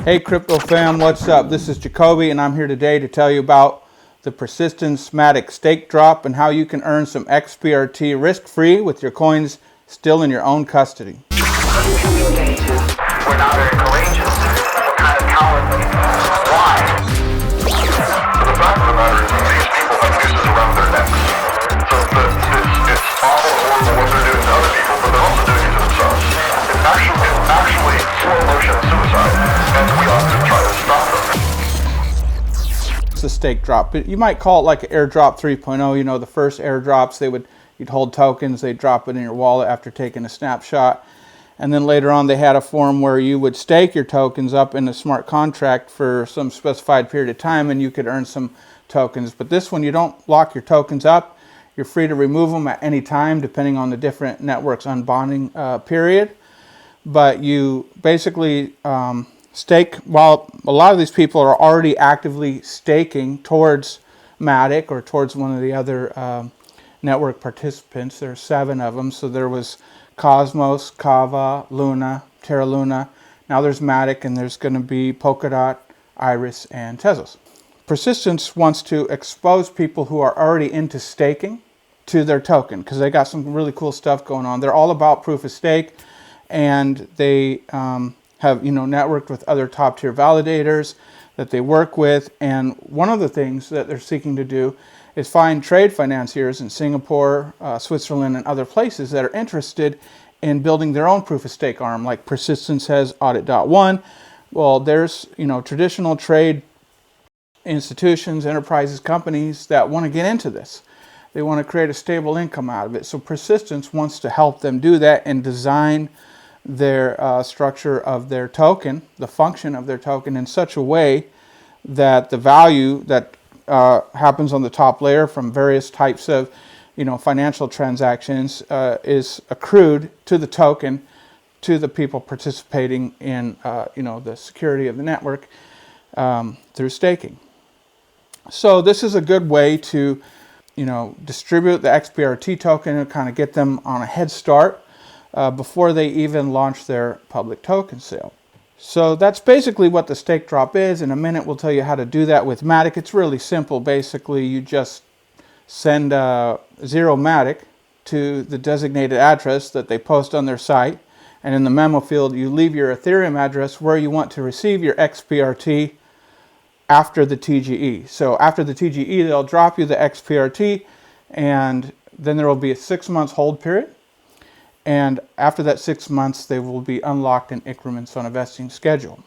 Hey crypto fam, what's up? This is Jacoby and I'm here today to tell you about the Persistence Matic StakeDrop and how you can earn some XPRT risk-free with your coins still in your own custody. We're not very courageous. We're kind of cowardly. Why? The fact of the matter is that these people have nooses around their necks. So it's awful horrible what they're doing to other people, but they're also doing it to themselves. It's actually slow motion suicide, and we ought to try to stop them. It's a stake drop. You might call it like an airdrop 3.0. You know, the first airdrops, you'd hold tokens, they'd drop it in your wallet after taking a snapshot. And then later on they had a form where you would stake your tokens up in a smart contract for some specified period of time and you could earn some tokens. But this one, you don't lock your tokens up. You're free to remove them at any time depending on the different networks unbonding period. But you basically stake, while a lot of these people are already actively staking towards Matic or towards one of the other network participants. There are 7 of them. So there was Cosmos, Kava, Luna, Terra Luna. Now there's Matic, and there's going to be Polkadot, Iris, and Tezos. Persistence wants to expose people who are already into staking to their token because they got some really cool stuff going on. They're all about proof of stake, and they have networked with other top tier validators that they work with. And one of the things that they're seeking to do is find trade financiers in Singapore, Switzerland, and other places that are interested in building their own proof of stake arm, like Persistence has Audit.one. Well, there's traditional trade institutions, enterprises, companies that want to get into this. They want to create a stable income out of it. So Persistence wants to help them do that and design their structure of their token, the function of their token, in such a way that the value that happens on the top layer from various types of financial transactions is accrued to the token, to the people participating in the security of the network through staking. So this is a good way to distribute the XPRT token and kind of get them on a head start before they even launch their public token sale. So that's basically what the stake drop is. In a minute, we'll tell you how to do that with Matic. It's really simple. Basically, you just send 0 Matic to the designated address that they post on their site. And in the memo field, you leave your Ethereum address where you want to receive your XPRT after the TGE. So after the TGE, they'll drop you the XPRT, and then there will be a 6 months hold period. And after that 6 months, they will be unlocked in increments on a vesting schedule.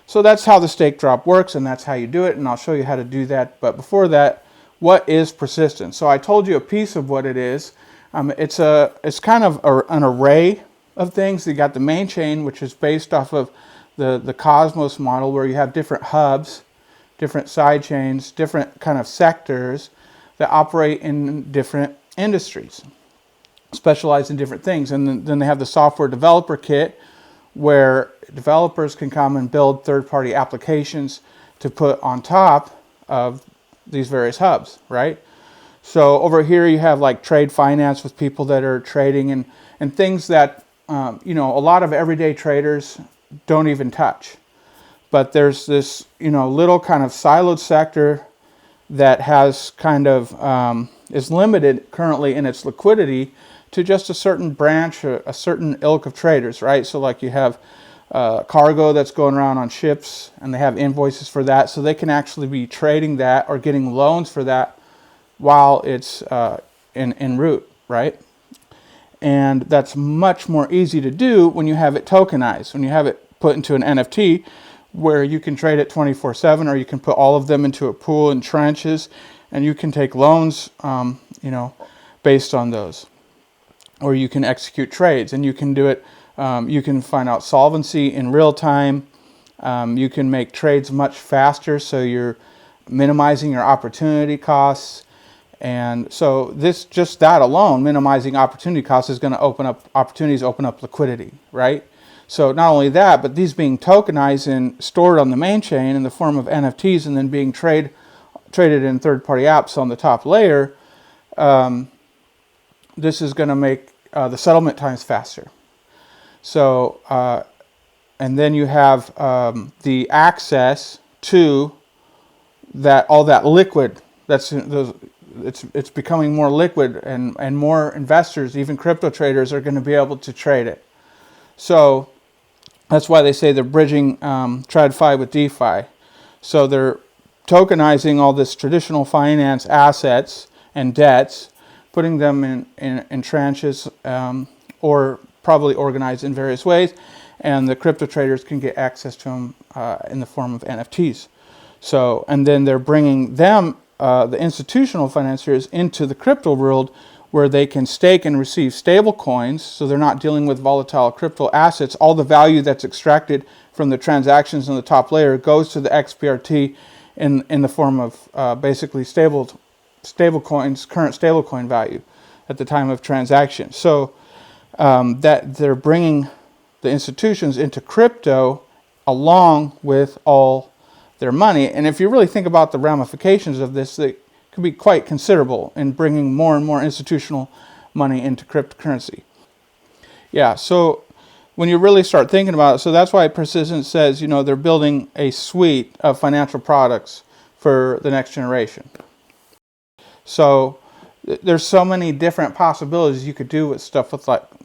So that's how the stake drop works, and that's how you do it, and I'll show you how to do that. But before that, what is Persistence? So I told you a piece of what it is. It's kind of an array of things. You got the main chain, which is based off of the Cosmos model, where you have different hubs, different side chains, different kind of sectors that operate in different industries, specialize in different things. And then they have the software developer kit, where developers can come and build third-party applications to put on top of these various hubs, right? So over here you have like trade finance with people that are trading and things that a lot of everyday traders don't even touch. But there's this little kind of siloed sector that has kind of is limited currently in its liquidity to just a certain branch or a certain ilk of traders, right? So like you have cargo that's going around on ships, and they have invoices for that, so they can actually be trading that or getting loans for that while it's en route, right? And that's much more easy to do when you have it tokenized, when you have it put into an NFT, where you can trade it 24/7, or you can put all of them into a pool in tranches, and you can take loans, based on those. Or you can execute trades, and you can do it. You can find out solvency in real time. You can make trades much faster, so you're minimizing your opportunity costs. And so that alone, minimizing opportunity costs, is going to open up opportunities, open up liquidity, right? So not only that, but these being tokenized and stored on the main chain in the form of NFTs, and then being traded in third-party apps on the top layer. This is going to make the settlement times faster. So and then you have the access to that, all that liquid. It's becoming more liquid, and more investors, even crypto traders, are going to be able to trade it. So that's why they say they're bridging TradFi with DeFi. So they're tokenizing all this traditional finance assets and debts, putting them in tranches, or probably organized in various ways, and the crypto traders can get access to them in the form of NFTs. So, and then they're bringing them, the institutional financiers, into the crypto world, where they can stake and receive stable coins, so they're not dealing with volatile crypto assets. All the value that's extracted from the transactions in the top layer goes to the XPRT in the form of basically stable coins, current stable coin value at the time of transaction. So that they're bringing the institutions into crypto along with all their money. And if you really think about the ramifications of this, they could be quite considerable in bringing more and more institutional money into cryptocurrency. Yeah, so when you really start thinking about it, so that's why Persistent says, they're building a suite of financial products for the next generation. So there's so many different possibilities you could do with stuff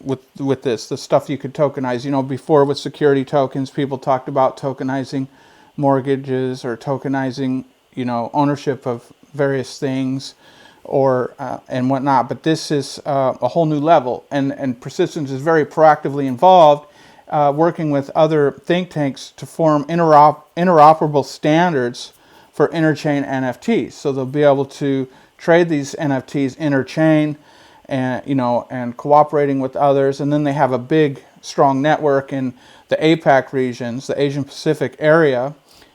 with this, the stuff you could tokenize. Before with security tokens, people talked about tokenizing mortgages or tokenizing, ownership of various things or and whatnot. But this is a whole new level, and Persistence is very proactively involved, working with other think tanks to form interoperable standards for interchain NFTs. So they'll be able to trade these NFTs interchain, and and cooperating with others. And then they have a big, strong network in the APAC regions, the Asian Pacific area,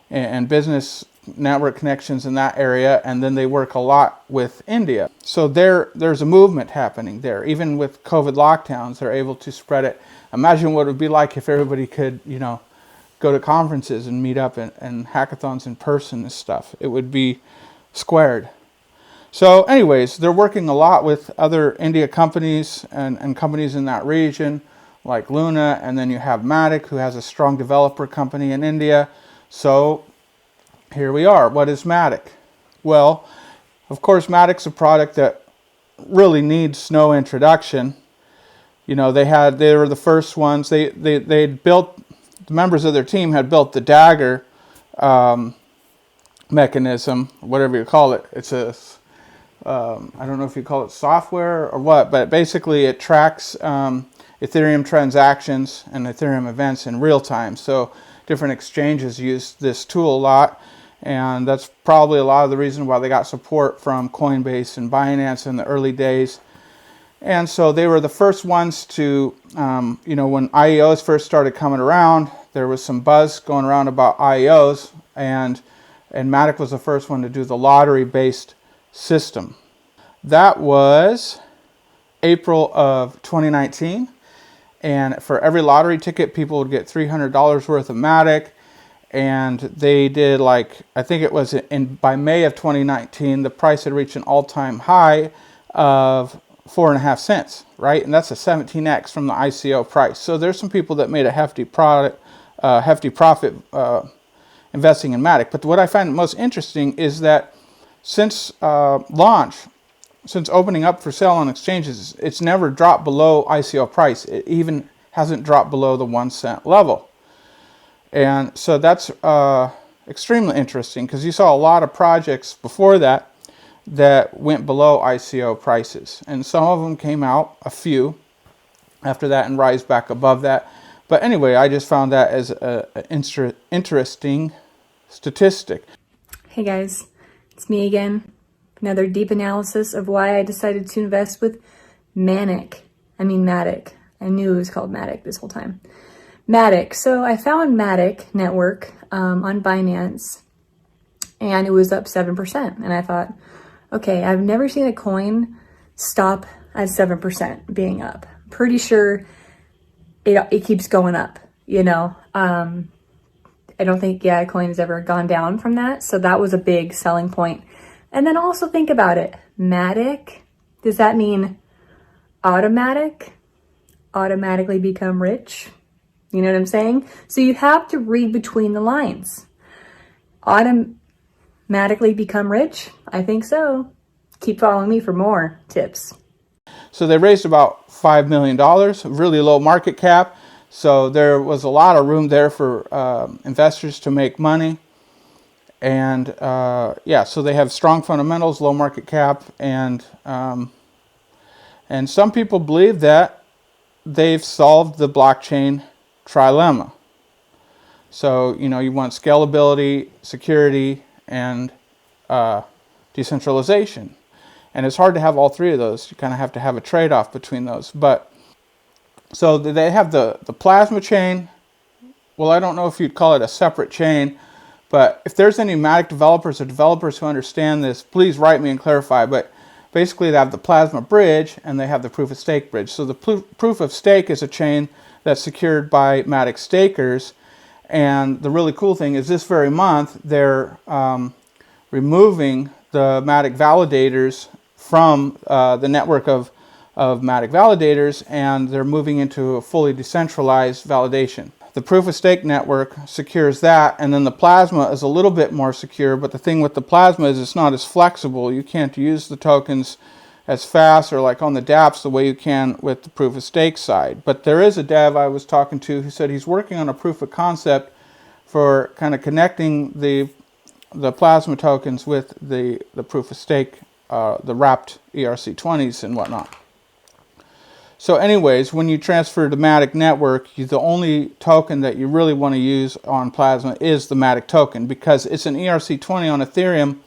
and business network connections in that area. And then they work a lot with India. So there's a movement happening there. Even with COVID lockdowns, they're able to spread it. Imagine what it would be like if everybody could, go to conferences and meet up and hackathons in person and stuff. It would be squared. So anyways, they're working a lot with other India companies and companies in that region, like Luna, and then you have Matic, who has a strong developer company in India. So here we are. What is Matic? Well, of course, Matic's a product that really needs no introduction. They were the first ones. They'd built, the members of their team had built the Dagger mechanism, whatever you call it. It's I don't know if you call it software or what, but basically it tracks Ethereum transactions and Ethereum events in real time. So different exchanges use this tool a lot, and that's probably a lot of the reason why they got support from Coinbase and Binance in the early days. And so they were the first ones to, when IEOs first started coming around, there was some buzz going around about IEOs, and Matic was the first one to do the lottery-based system. That was April of 2019, and for every lottery ticket, people would get $300 worth of Matic, and they did, I think it was by May of 2019, the price had reached an all-time high of 4.5 cents, right? And that's a 17x from the ICO price. So there's some people that made a hefty profit investing in Matic. But what I find most interesting is that since launch, since opening up for sale on exchanges, it's never dropped below ICO price. It even hasn't dropped below the 1 cent level. And so that's extremely interesting, because you saw a lot of projects before that went below ICO prices. And some of them came out, a few, after that and rise back above that. But anyway, I just found that as an interesting statistic. Hey guys, it's me again. Another deep analysis of why I decided to invest with Matic. I knew it was called Matic this whole time. Matic. So I found Matic Network on Binance, and it was up 7%. And I thought, okay, I've never seen a coin stop at 7% being up. Pretty sure it keeps going up, I don't think, a coin has ever gone down from that. So that was a big selling point. And then also think about it. Matic, does that mean automatically become rich? You know what I'm saying? So you have to read between the lines. Automatically become rich? I think so. Keep following me for more tips. So they raised about $5 million, really low market cap. So there was a lot of room there for investors to make money. And yeah, so they have strong fundamentals, low market cap, and some people believe that they've solved the blockchain trilemma. So, you know, you want scalability, security, and decentralization. And it's hard to have all three of those. You kind of have to have a trade-off between those. But so they have the plasma chain. Well, I don't know if you'd call it a separate chain, but if there's any Matic developers or developers who understand this, please write me and clarify. But basically, they have the plasma bridge and they have the proof of stake bridge. So the proof of stake is a chain that's secured by Matic stakers. And the really cool thing is this very month, they're removing the Matic validators from the network of Matic validators, and they're moving into a fully decentralized validation. The proof of stake network secures that, and then the plasma is a little bit more secure, but the thing with the plasma is it's not as flexible. You can't use the tokens as fast or like on the dApps the way you can with the proof of stake side. But there is a dev I was talking to who said he's working on a proof of concept for kind of connecting the plasma tokens with the proof of stake, the wrapped ERC20s and whatnot. So anyways, when you transfer to Matic network, the only token that you really want to use on Plasma is the Matic token, because it's an ERC20 on Ethereum,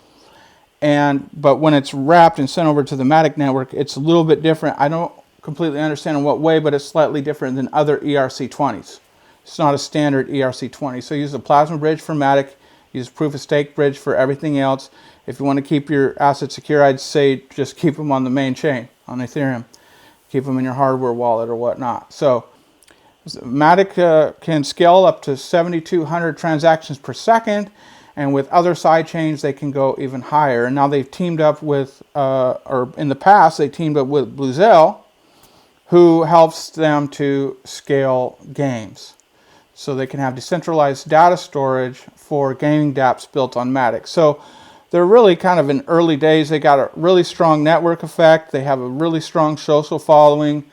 but when it's wrapped and sent over to the Matic network, it's a little bit different. I don't completely understand in what way, but it's slightly different than other ERC20s. It's not a standard ERC20. So use the Plasma bridge for Matic, use proof of stake bridge for everything else. If you want to keep your assets secure, I'd say just keep them on the main chain on Ethereum. Keep them in your hardware wallet or whatnot. So Matic can scale up to 7,200 transactions per second, and with other side chains they can go even higher. And now they've teamed up with, or in the past they teamed up with Bluezell, who helps them to scale games. So they can have decentralized data storage for gaming dApps built on Matic. So they're really kind of in early days. They got a really strong network effect. They have a really strong social following.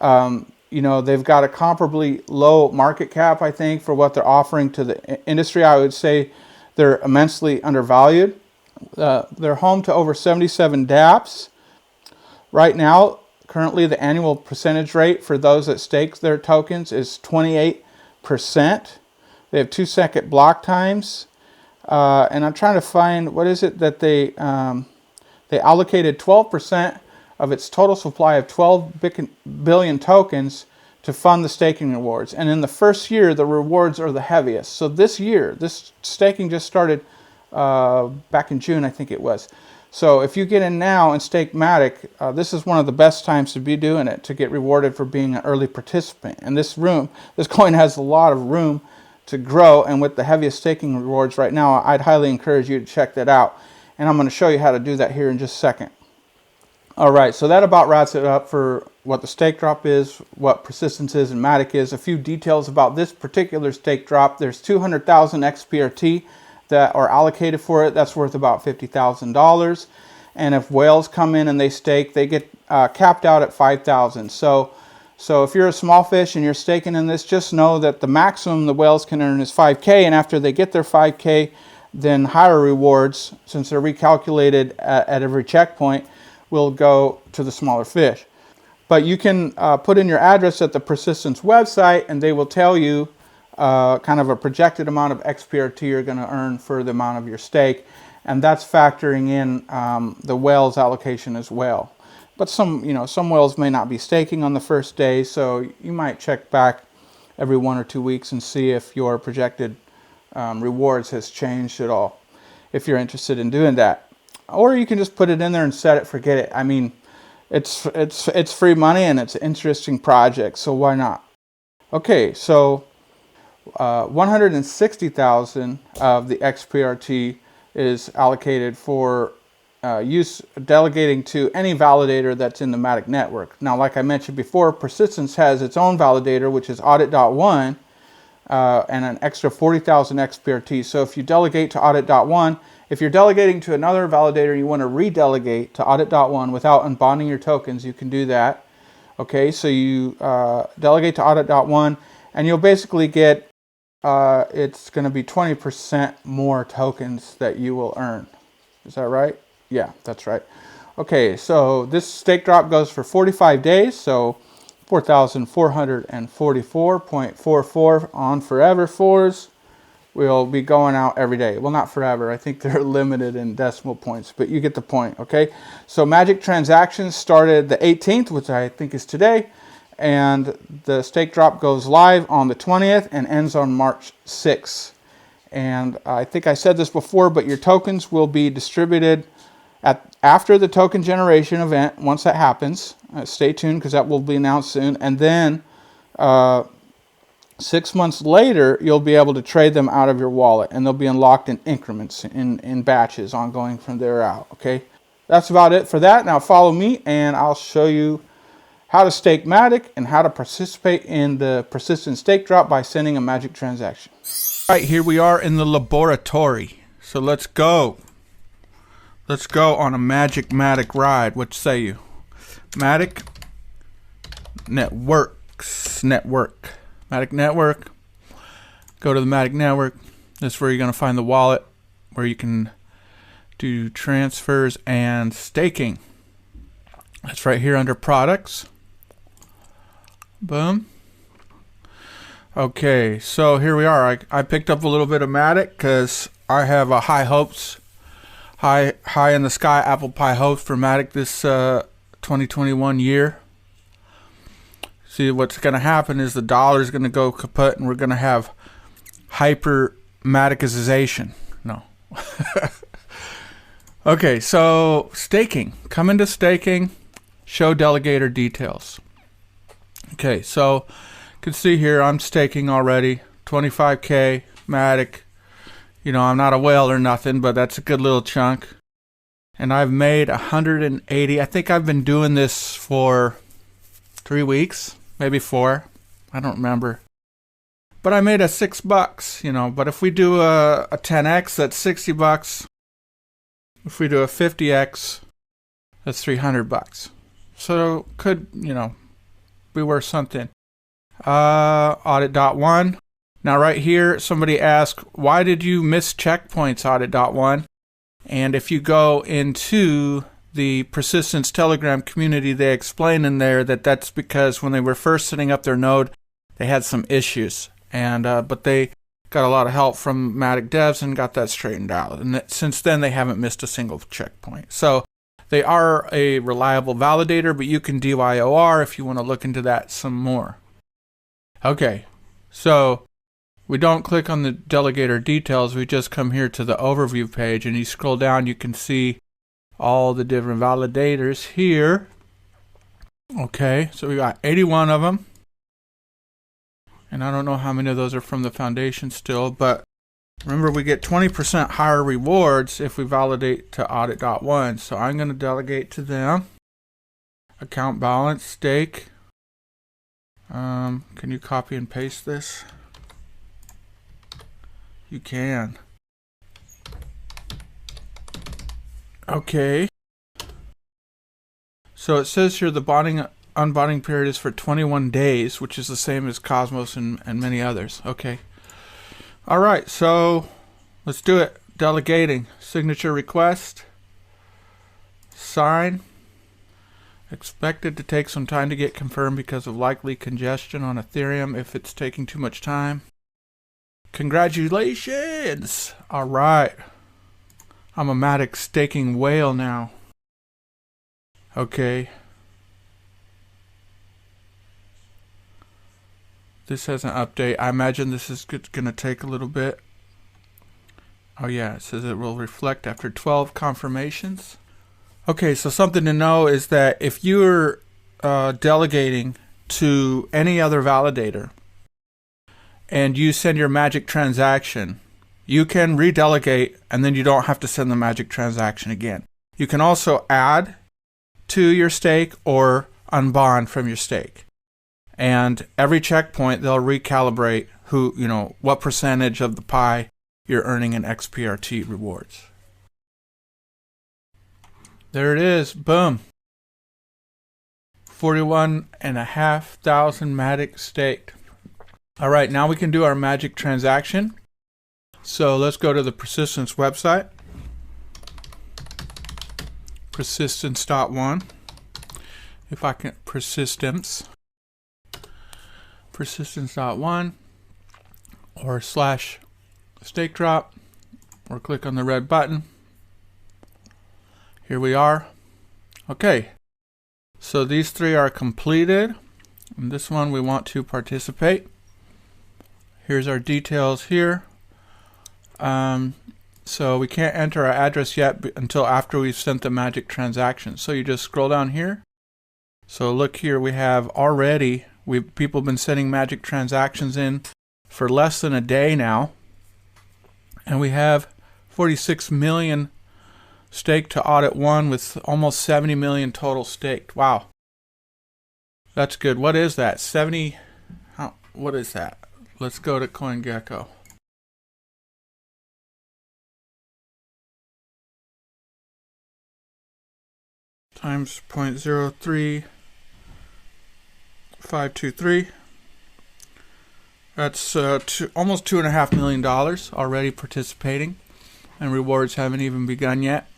You know, they've got a comparably low market cap, I think, for what they're offering to the industry. I would say they're immensely undervalued. They're home to over 77 dApps. Right now, currently the annual percentage rate for those that stake their tokens is 28%. They have 2-second block times. And I'm trying to find, what is it that they allocated 12% of its total supply of 12 billion tokens to fund the staking rewards. And in the first year, the rewards are the heaviest. So this year, this staking just started back in June, I think it was. So if you get in now and stake Matic, this is one of the best times to be doing it, to get rewarded for being an early participant. And this coin has a lot of room to grow, and with the heaviest staking rewards right now, I'd highly encourage you to check that out. And I'm going to show you how to do that here in just a second. Alright, so that about wraps it up for what the stake drop is, what persistence is, and Matic is. A few details about this particular stake drop. There's 200,000 XPRT that are allocated for it. That's worth about $50,000. And if whales come in and they stake, they get capped out at 5,000. So if you're a small fish and you're staking in this, just know that the maximum the whales can earn is 5K, and after they get their 5K, then higher rewards, since they're recalculated at every checkpoint, will go to the smaller fish. But you can put in your address at the Persistence website, and they will tell you kind of a projected amount of XPRT you're going to earn for the amount of your stake, and that's factoring in the whales allocation as well. But some whales may not be staking on the first day, so you might check back every 1 or 2 weeks and see if your projected rewards has changed at all, if you're interested in doing that. Or you can just put it in there and set it, forget it. I mean, it's free money and it's an interesting project, so why not? Okay, so 160,000 of the XPRT is allocated for use delegating to any validator that's in the Matic network. Now, like I mentioned before, Persistence has its own validator, which is audit.one, and an extra 40,000 XPRT. So if you delegate to audit.1, if you're delegating to another validator and you want to redelegate to audit.1 without unbonding your tokens, you can do that. Okay, so you delegate to audit.1 and you'll basically get, it's going to be 20% more tokens that you will earn. Is that right? Yeah, that's right. Okay, so this stake drop goes for 45 days, so 4,444.44 on forever fours will be going out every day. Well, not forever. I think they're limited in decimal points, but you get the point, okay? So magic transactions started the 18th, which I think is today, and the stake drop goes live on the 20th and ends on March 6th. And I think I said this before, but your tokens will be distributed after the token generation event. Once that happens, stay tuned because that will be announced soon. And then 6 months later, you'll be able to trade them out of your wallet, and they'll be unlocked in increments, in batches, ongoing from there out. Okay, that's about it for that. Now follow me, and I'll show you how to stake Matic and how to participate in the persistent stake drop by sending a magic transaction. All right, here we are in the laboratory. So let's go. Let's go on a magic Matic ride. What say you? Matic network. Matic network. Go to the Matic network. This is where you're going to find the wallet where you can do transfers and staking. That's right here under products. Boom. Okay, so here we are. I picked up a little bit of Matic because I have high hopes, high in the sky apple pie hopes for Matic this 2021 year. See, what's going to happen is the dollar is going to go kaput, and we're going to have hyper Maticization. No. Okay, so staking. Come into staking. Show delegator details. Okay, so you can see here I'm staking already. 25K Matic. You know, I'm not a whale or nothing, but that's a good little chunk. And I've made 180. I think I've been doing this for 3 weeks. Maybe 4. I don't remember. But I made a $6, you know. But if we do a 10x, that's $60. If we do a 50x, that's $300. So could, you know, be worth something. Audit.1. Now right here, somebody asked, why did you miss checkpoints, Audit.1? And if you go into the Persistence Telegram community, they explain in there that that's because when they were first setting up their node, they had some issues. And but they got a lot of help from Matic devs and got that straightened out. And since then, they haven't missed a single checkpoint. So they are a reliable validator, but you can DYOR if you want to look into that some more. Okay, so we don't click on the delegator details. We just come here to the overview page, and you scroll down, you can see all the different validators here. Okay, so we got 81 of them. And I don't know how many of those are from the foundation still, but remember we get 20% higher rewards if we validate to audit.1. So I'm going to delegate to them. Account balance, stake. Can you copy and paste this? You can. Okay. So it says here the unbonding period is for 21 days, which is the same as Cosmos and many others. Okay. All right, so let's do it. Delegating. Signature request. Sign. Expected to take some time to get confirmed because of likely congestion on Ethereum if it's taking too much time. Congratulations! All right. I'm a Matic staking whale now. Okay. This has an update. I imagine this is going to take a little bit. Oh yeah, it says it will reflect after 12 confirmations. Okay, so something to know is that if you're delegating to any other validator and you send your magic transaction, you can redelegate and then you don't have to send the magic transaction again. You can also add to your stake or unbond from your stake. And every checkpoint, they'll recalibrate what percentage of the pie you're earning in XPRT rewards. There it is. Boom. 41,500 Matic staked. All right, now we can do our magic transaction. So let's go to the Persistence website. Persistence.1. If I can, Persistence.1 or /StakeDrop, or click on the red button. Here we are. Okay, so these three are completed. In this one we want to participate. Here's our details here. So we can't enter our address yet until after we've sent the magic transaction. So you just scroll down here. So look here, we have already, people have been sending magic transactions in for less than a day now. And we have 46 million staked to audit 1 with almost 70 million total staked. Wow. That's good. What is that? What is that? Let's go to CoinGecko. Times 0.03523. That's almost $2.5 million already participating, and rewards haven't even begun yet.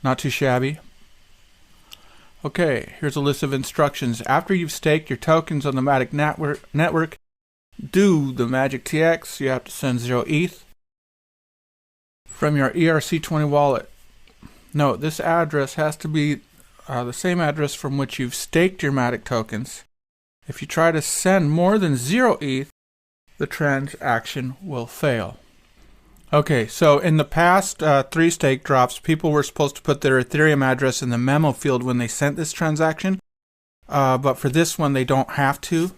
Not too shabby. Okay, here's a list of instructions. After you've staked your tokens on the Matic network, do the Magic TX. You have to send 0 ETH from your ERC20 wallet. Note, this address has to be the same address from which you've staked your Matic tokens. If you try to send more than 0 ETH, the transaction will fail. Okay, so in the past 3 stake drops, people were supposed to put their Ethereum address in the memo field when they sent this transaction. But for this one, they don't have to,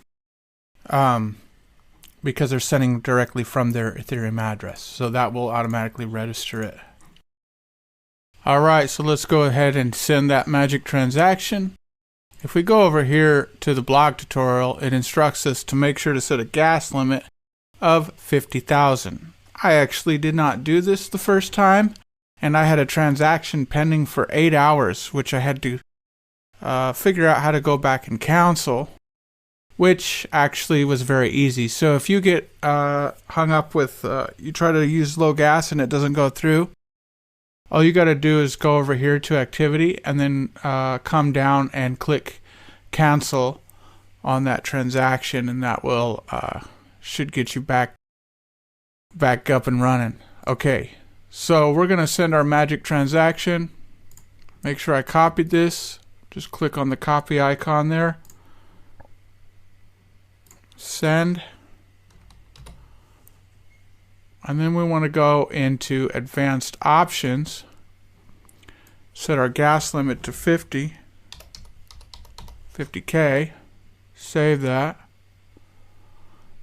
because they're sending directly from their Ethereum address. So that will automatically register it. All right, so let's go ahead and send that magic transaction. If we go over here to the blog tutorial, it instructs us to make sure to set a gas limit of 50,000. I actually did not do this the first time, and I had a transaction pending for 8 hours, which I had to figure out how to go back and cancel, which actually was very easy. So if you get hung up with, you try to use low gas and it doesn't go through, all you got to do is go over here to activity and then come down and click cancel on that transaction, and that will should get you back up and running. Okay, so we're going to send our magic transaction. Make sure I copied this. Just click on the copy icon there. Send. And then we want to go into advanced options, set our gas limit to 50K, save that,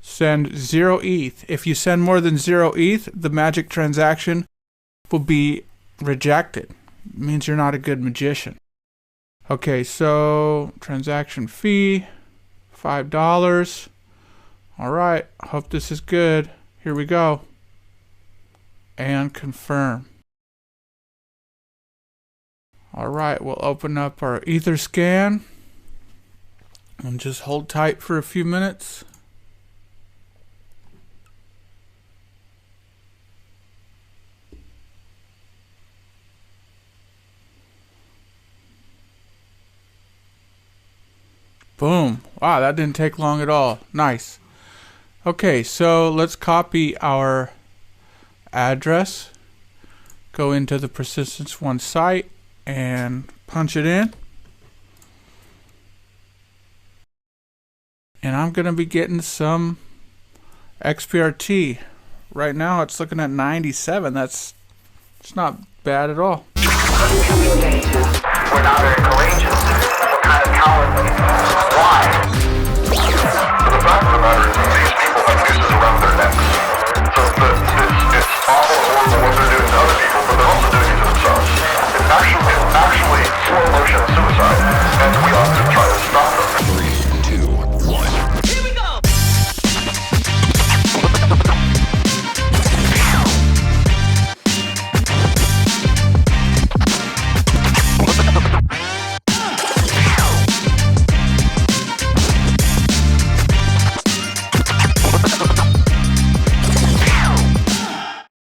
send 0 ETH. If you send more than 0 ETH, the magic transaction will be rejected. It means you're not a good magician. Okay, so transaction fee, $5. All right, hope this is good. Here we go. And confirm. Alright, we'll open up our Etherscan and just hold tight for a few minutes. Boom. Wow, that didn't take long at all. Nice. Okay, so let's copy our address, go into the Persistence 1 site and punch it in, and I'm gonna be getting some XPRT. Right now it's looking at 97. It's not bad at all. We're not very courageous. We're kind of cowardly. Why? The fact of the matter is